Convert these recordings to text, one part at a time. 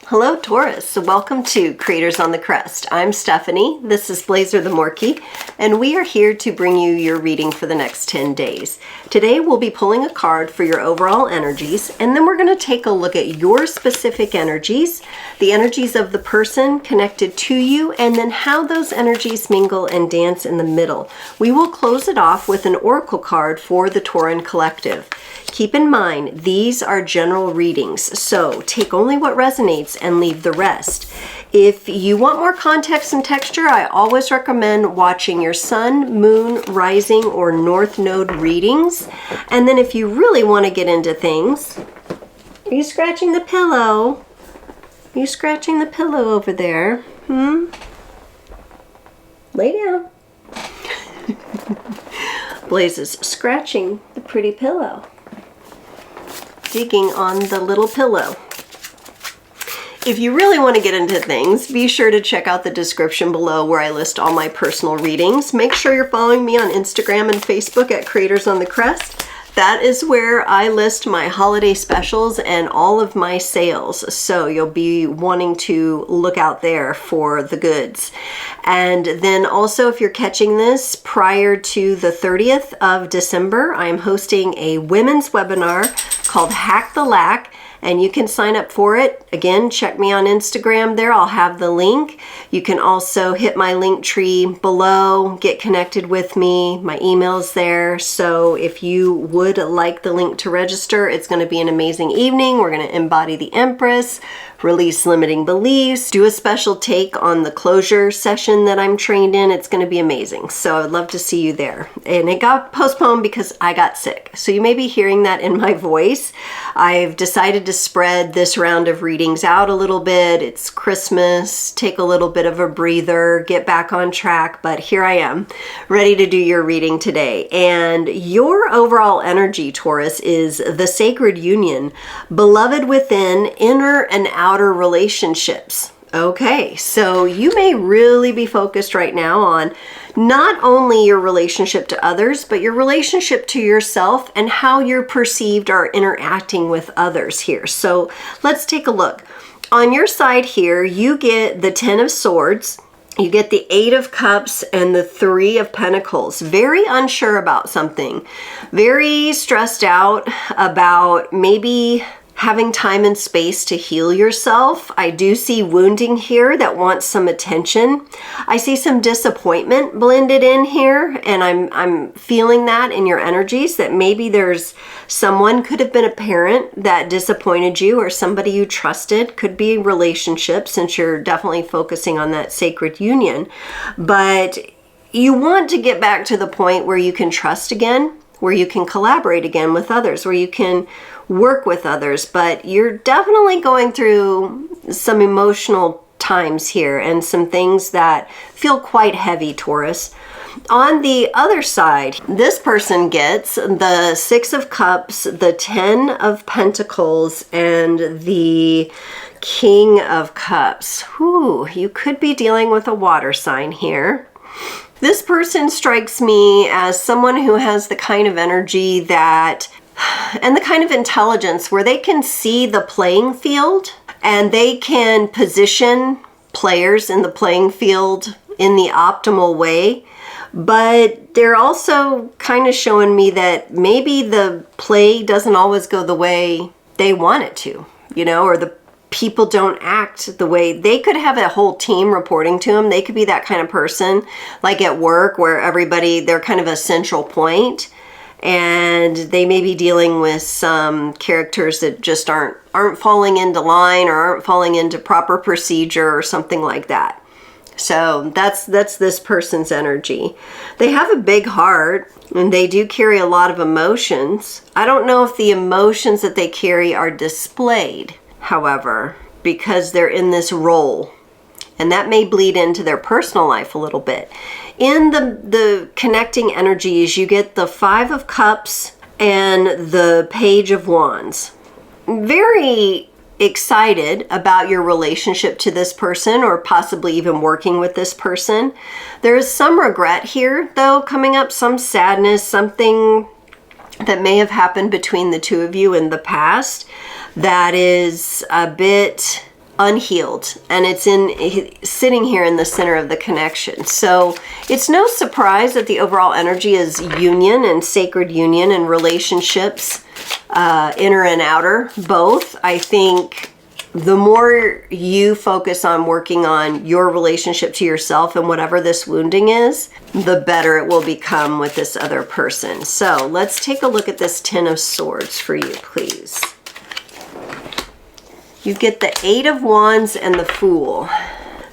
Hello Taurus, so welcome to Creators on the Crest. I'm Stephanie, this is Blazer the Morkie, and we are here to bring you your reading for the next 10 days. Today we'll be pulling a card for your overall energies, and then we're going to take a look at your specific energies, the energies of the person connected to you, and then how those energies mingle and dance in the middle. We will close it off with an oracle card for the Tauran collective. Keep in mind, these are general readings, so take only what resonates and leave the rest. If you want more context and texture, I always recommend watching your sun, moon, rising, or north node readings. And then if you really want to get into things, are you scratching the pillow? Are you scratching the pillow over there? Lay down. Blaze is scratching the pretty pillow. Digging on the little pillow. If you really want to get into things, be sure to check out the description below where I list all my personal readings. Make sure you're following me on Instagram and Facebook at Creators on the Crest. That is where I list my holiday specials and all of my sales. So you'll be wanting to look out there for the goods. And then also, if you're catching this prior to the 30th of December, I'm hosting a women's webinar called Hack the Lack. And you can sign up for it. Again, check me on Instagram there. I'll have the link. You can also hit my link tree below, get connected with me. My email's there. So if you would like the link to register, it's going to be an amazing evening. We're going to embody the Empress, release limiting beliefs, do a special take on the closure session that I'm trained in. It's going to be amazing. So I'd love to see you there. And it got postponed because I got sick. So you may be hearing that in my voice. I've decided to spread this round of readings out a little bit. It's Christmas, take a little bit of a breather, get back on track, but here I am, ready to do your reading today. And your overall energy, Taurus, is the sacred union, beloved within, inner and outer relationships. Okay, so you may really be focused right now on not only your relationship to others, but your relationship to yourself and how you're perceived or interacting with others here. So let's take a look. On your side here, you get the 10 of Swords, you get the 8 of Cups, and the 3 of Pentacles. Very unsure about something, very stressed out about maybe having time and space to heal yourself. I do see wounding here that wants some attention. I see some disappointment blended in here, and I'm feeling that in your energies, that maybe there's someone, could have been a parent that disappointed you, or somebody you trusted, could be a relationship, since you're definitely focusing on that sacred union. But you want to get back to the point where you can trust again, where you can collaborate again with others, where you can work with others, but you're definitely going through some emotional times here and some things that feel quite heavy, Taurus. On the other side, this person gets the 6 of Cups, the 10 of Pentacles, and the King of Cups. Whew, you could be dealing with a water sign here. This person strikes me as someone who has the kind of energy that, and the kind of intelligence where they can see the playing field and they can position players in the playing field in the optimal way. But they're also kind of showing me that maybe the play doesn't always go the way they want it to, you know, or the people don't act the way they could have a whole team reporting to them. They could be that kind of person, like at work, where everybody, they're kind of a central point, and they may be dealing with some characters that just aren't falling into line or aren't falling into proper procedure or something like that. So that's this person's energy. They have a big heart and they do carry a lot of emotions. I don't know if the emotions that they carry are displayed, however, because they're in this role, and that may bleed into their personal life a little bit. In the connecting energies, you get the 5 of Cups and the Page of Wands. Very excited about your relationship to this person, or possibly even working with this person. There is some regret here, though, coming up, some sadness, something that may have happened between the two of you in the past that is a bit unhealed, and it's sitting here in the center of the connection. So it's no surprise that the overall energy is union and sacred union and relationships, inner and outer, both. I think the more you focus on working on your relationship to yourself and whatever this wounding is, the better it will become with this other person. So let's take a look at this Ten of Swords for you, please. You get the Eight of Wands and the Fool.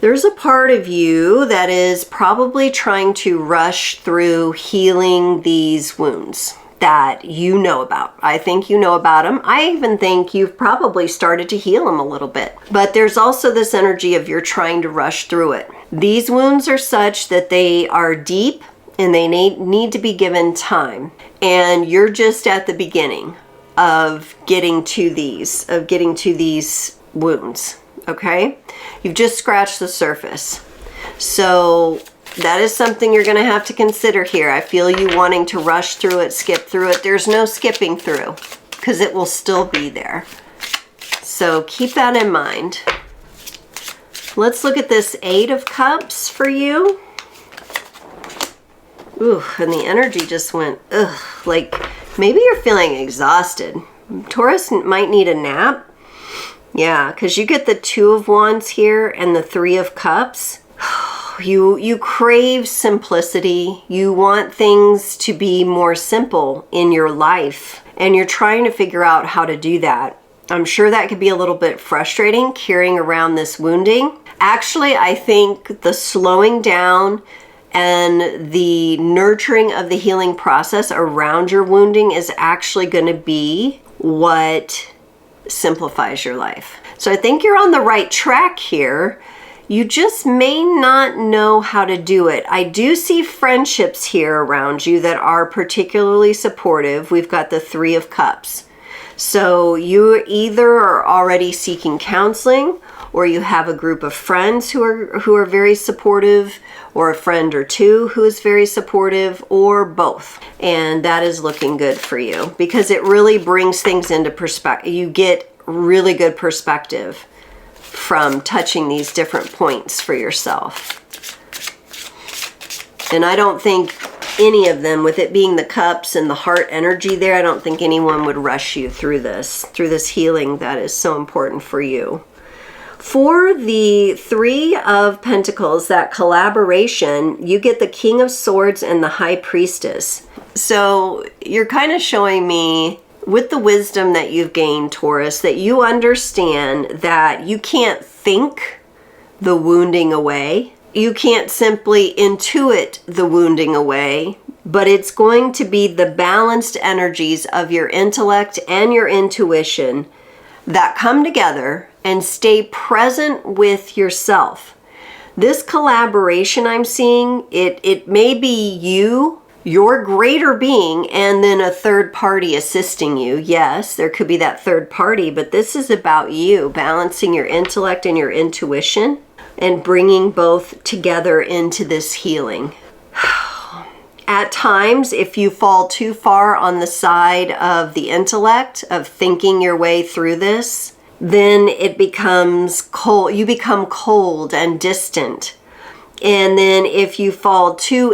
There's a part of you that is probably trying to rush through healing these wounds that you know about. I think you know about them. I even think you've probably started to heal them a little bit. But there's also this energy of you're trying to rush through it. These wounds are such that they are deep and they need to be given time. And you're just at the beginning of getting to these wounds, okay? You've just scratched the surface. So that is something you're going to have to consider here. I feel you wanting to rush through it, skip through it. There's no skipping through because it will still be there. So keep that in mind. Let's look at this Eight of Cups for you. Ooh, and the energy just went, ugh, like maybe you're feeling exhausted. Taurus might need a nap. Yeah, because you get the Two of Wands here and the Three of Cups. You crave simplicity. You want things to be more simple in your life, and you're trying to figure out how to do that. I'm sure that could be a little bit frustrating carrying around this wounding. Actually, I think the slowing down and the nurturing of the healing process around your wounding is actually going to be what simplifies your life. So I think you're on the right track here. You just may not know how to do it. I do see friendships here around you that are particularly supportive. We've got the Three of Cups. So you either are already seeking counseling, or you have a group of friends who are very supportive, or a friend or two who is very supportive, or both. And that is looking good for you because it really brings things into perspective. You get really good perspective from touching these different points for yourself. And I don't think any of them, with it being the cups and the heart energy there, I don't think anyone would rush you through this healing that is so important for you. For the Three of Pentacles, that collaboration, you get the King of Swords and the High Priestess. So you're kind of showing me, with the wisdom that you've gained, Taurus, that you understand that you can't think the wounding away. You can't simply intuit the wounding away, but it's going to be the balanced energies of your intellect and your intuition that come together and stay present with yourself. This collaboration I'm seeing, it may be you, your greater being, and then a third party assisting you. Yes, there could be that third party, but this is about you balancing your intellect and your intuition and bringing both together into this healing. At times, if you fall too far on the side of the intellect, of thinking your way through this, then it becomes cold. You become cold and distant. And then if you fall too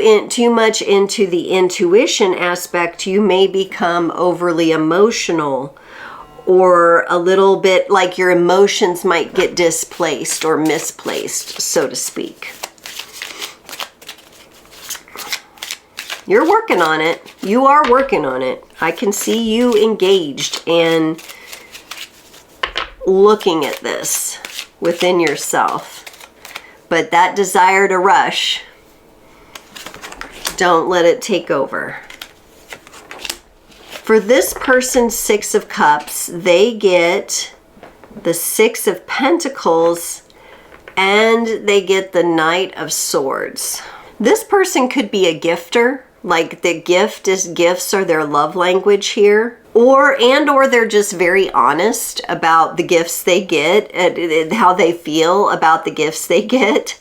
much into the intuition aspect, you may become overly emotional, or a little bit like your emotions might get displaced or misplaced, so to speak. You're working on it. You are working on it. I can see you engaged and looking at this within yourself. But that desire to rush, don't let it take over. For this person's Six of Cups, they get the Six of Pentacles and they get the Knight of Swords. This person could be a gifter, like the gifts are their love language here. Or they're just very honest about the gifts they get and how they feel about the gifts they get.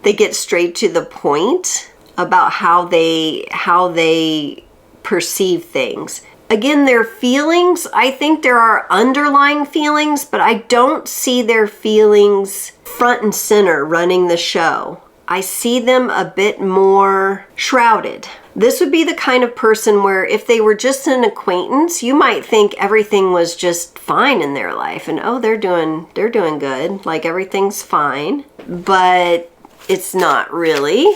They get straight to the point about how they perceive things. Again, their feelings, I think there are underlying feelings, but I don't see their feelings front and center running the show. I see them a bit more shrouded. This would be the kind of person where if they were just an acquaintance, you might think everything was just fine in their life and oh, they're doing good, like everything's fine, but it's not really.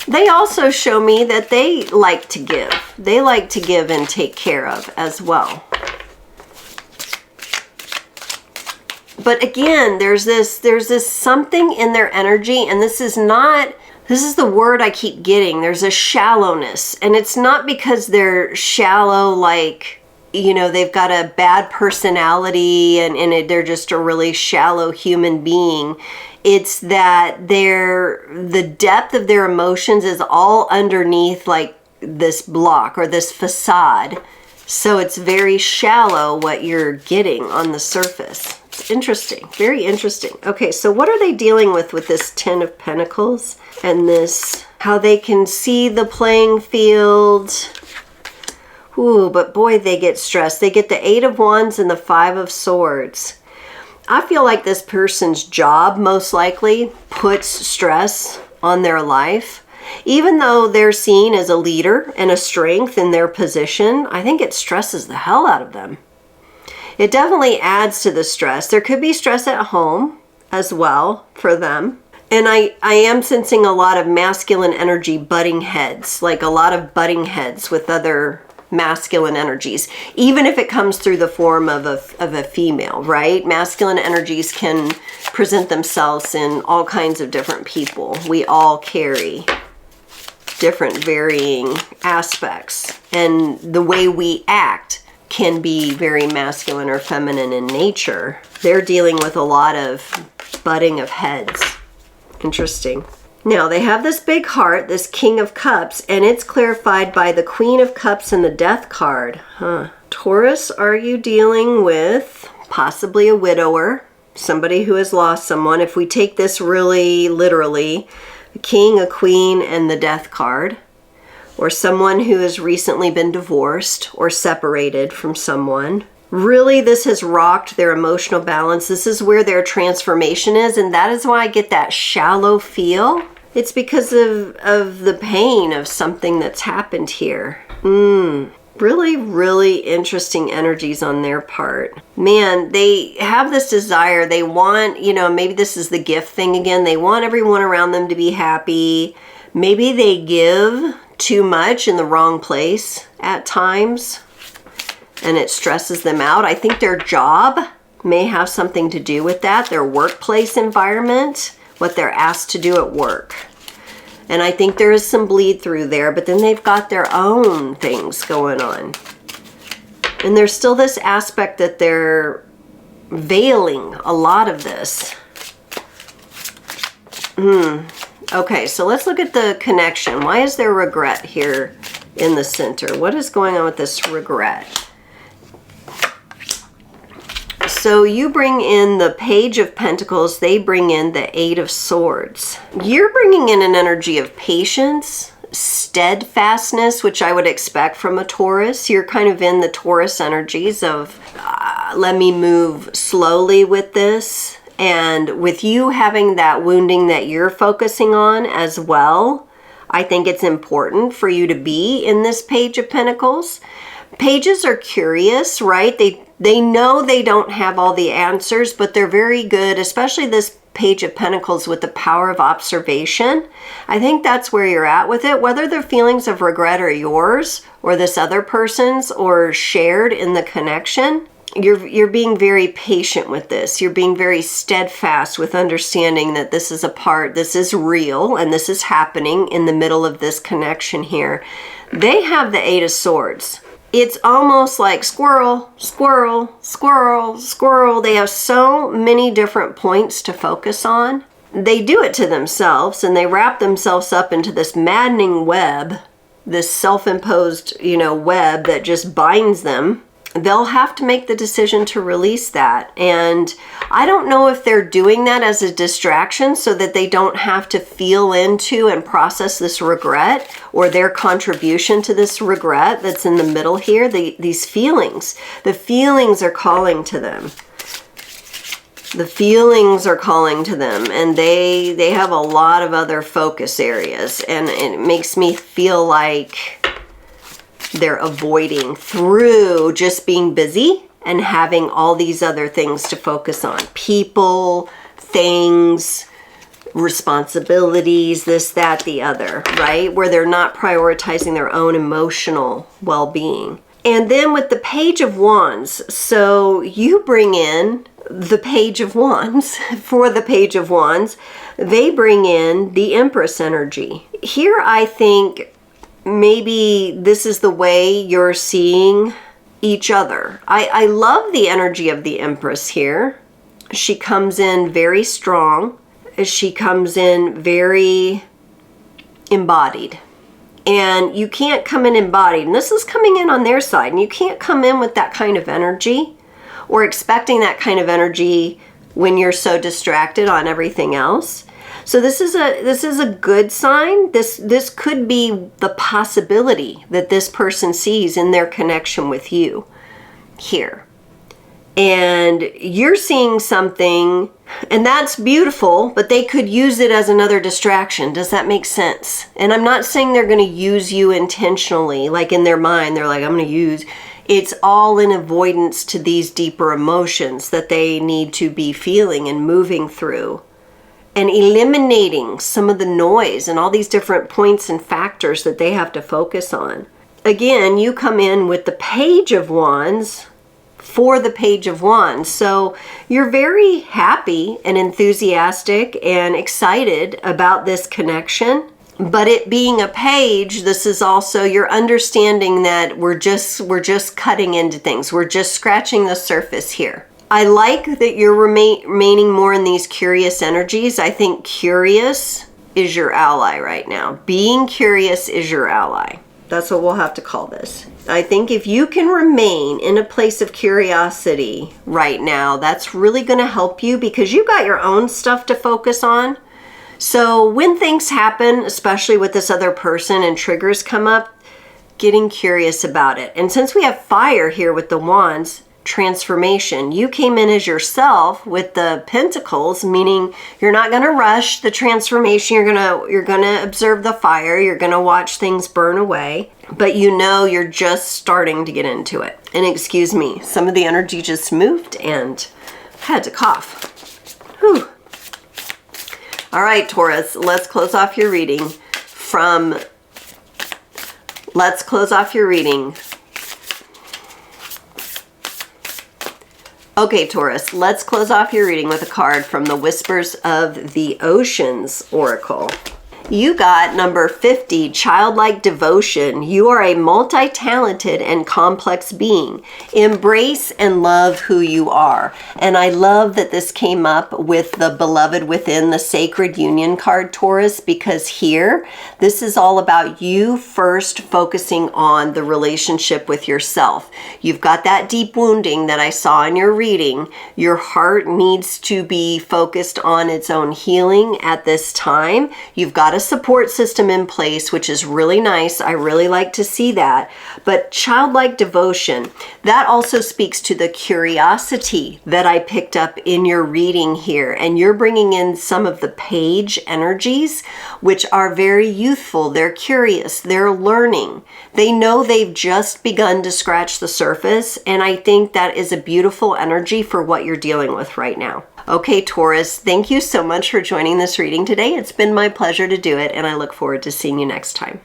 They also show me that they like to give. They like to give and take care of as well. But again, there's this something in their energy, and this is the word I keep getting. There's a shallowness, and it's not because they're shallow, like, you know, they've got a bad personality and they're just a really shallow human being. It's that the depth of their emotions is all underneath like this block or this facade. So it's very shallow what you're getting on the surface. It's interesting, very interesting. Okay, so what are they dealing with this Ten of Pentacles and this, how they can see the playing field? Ooh, but boy, they get stressed. They get the Eight of Wands and the Five of Swords. I feel like this person's job most likely puts stress on their life. Even though they're seen as a leader and a strength in their position, I think it stresses the hell out of them. It definitely adds to the stress. There could be stress at home as well for them. And I am sensing a lot of masculine energy butting heads, like a lot of butting heads with other masculine energies, even if it comes through the form of a female, right? Masculine energies can present themselves in all kinds of different people. We all carry different varying aspects, and the way we act can be very masculine or feminine in nature. They're dealing with a lot of butting of heads. Interesting. Now, they have this big heart, this King of Cups, and it's clarified by the Queen of Cups and the Death card. Taurus, are you dealing with possibly a widower, somebody who has lost someone? If we take this really literally, a king, a queen, and the Death card. Or someone who has recently been divorced or separated from someone. Really, this has rocked their emotional balance. This is where their transformation is, and that is why I get that shallow feel. It's because of the pain of something that's happened here. Really, really interesting energies on their part. Man, they have this desire. They want, you know, maybe this is the gift thing again. They want everyone around them to be happy. Maybe they give too much in the wrong place at times, and it stresses them out. I think their job may have something to do with that, their workplace environment, what they're asked to do at work. And I think there is some bleed through there, but then they've got their own things going on. And there's still this aspect that they're veiling a lot of this. Okay, so let's look at the connection. Why is there regret here in the center? What is going on with this regret? So you bring in the Page of Pentacles, they bring in the Eight of Swords. You're bringing in an energy of patience, steadfastness, which I would expect from a Taurus. You're kind of in the Taurus energies of let me move slowly with this. And with you having that wounding that you're focusing on as well, I think it's important for you to be in this Page of Pentacles. Pages are curious, right? They know they don't have all the answers, but they're very good, especially this Page of Pentacles with the power of observation. I think that's where you're at with it. Whether the feelings of regret are yours or this other person's or shared in the connection, you're being very patient with this. You're being very steadfast with understanding that this is this is real, and this is happening in the middle of this connection here. They have the Eight of Swords. It's almost like squirrel, squirrel, squirrel, squirrel. They have so many different points to focus on. They do it to themselves, and they wrap themselves up into this maddening web, this self-imposed, web that just binds them. they'll have to make the decision to release that. And I don't know if they're doing that as a distraction so that they don't have to feel into and process this regret or their contribution to this regret that's in the middle here. These feelings, the feelings are calling to them. The feelings are calling to them, and they have a lot of other focus areas, and it makes me feel like they're avoiding through just being busy and having all these other things to focus on. People, things, responsibilities, this, that, the other, right? Where they're not prioritizing their own emotional well-being. And then with the Page of Wands, so you bring in the Page of Wands. For the Page of Wands, they bring in the Empress energy. Here I think maybe this is the way you're seeing each other. I love the energy of the Empress here. She comes in very strong. She comes in very embodied. And you can't come in embodied. And this is coming in on their side. And you can't come in with that kind of energy or expecting that kind of energy when you're so distracted on everything else. So this is a good sign. This could be the possibility that this person sees in their connection with you here. And you're seeing something, and that's beautiful, but they could use it as another distraction. Does that make sense? And I'm not saying they're going to use you intentionally, like in their mind, they're like, I'm going to use. It's all in avoidance to these deeper emotions that they need to be feeling and moving through, and eliminating some of the noise and all these different points and factors that they have to focus on. Again, you come in with the Page of Wands for the Page of Wands. So you're very happy and enthusiastic and excited about this connection. But it being a page, this is also you're understanding that we're just cutting into things. We're just scratching the surface here. I like that you're remaining more in these curious energies. I think curious is your ally right now. Being curious is your ally. That's what we'll have to call this. I think if you can remain in a place of curiosity right now, that's really going to help you because you've got your own stuff to focus on. So when things happen, especially with this other person and triggers come up, getting curious about it. And since we have fire here with the wands, transformation, you came in as yourself with the pentacles, meaning you're not going to rush the transformation. You're going to observe the fire. You're going to watch things burn away, but you know you're just starting to get into it. And excuse me, some of the energy just moved and I had to cough. Whew. All right, Taurus, let's close off your reading Okay, Taurus, let's close off your reading with a card from the Whispers of the Oceans Oracle. You got number 50, Childlike Devotion. You are a multi-talented and complex being. Embrace and love who you are. And I love that this came up with the Beloved Within, the Sacred Union card, Taurus, because here, this is all about you first focusing on the relationship with yourself. You've got that deep wounding that I saw in your reading. Your heart needs to be focused on its own healing at this time. You've got a support system in place, which is really nice. I really like to see that. But childlike devotion, that also speaks to the curiosity that I picked up in your reading here. And you're bringing in some of the page energies, which are very youthful. They're curious. They're learning. They know they've just begun to scratch the surface. And I think that is a beautiful energy for what you're dealing with right now. Okay, Taurus, thank you so much for joining this reading today. It's been my pleasure to do it, and I look forward to seeing you next time.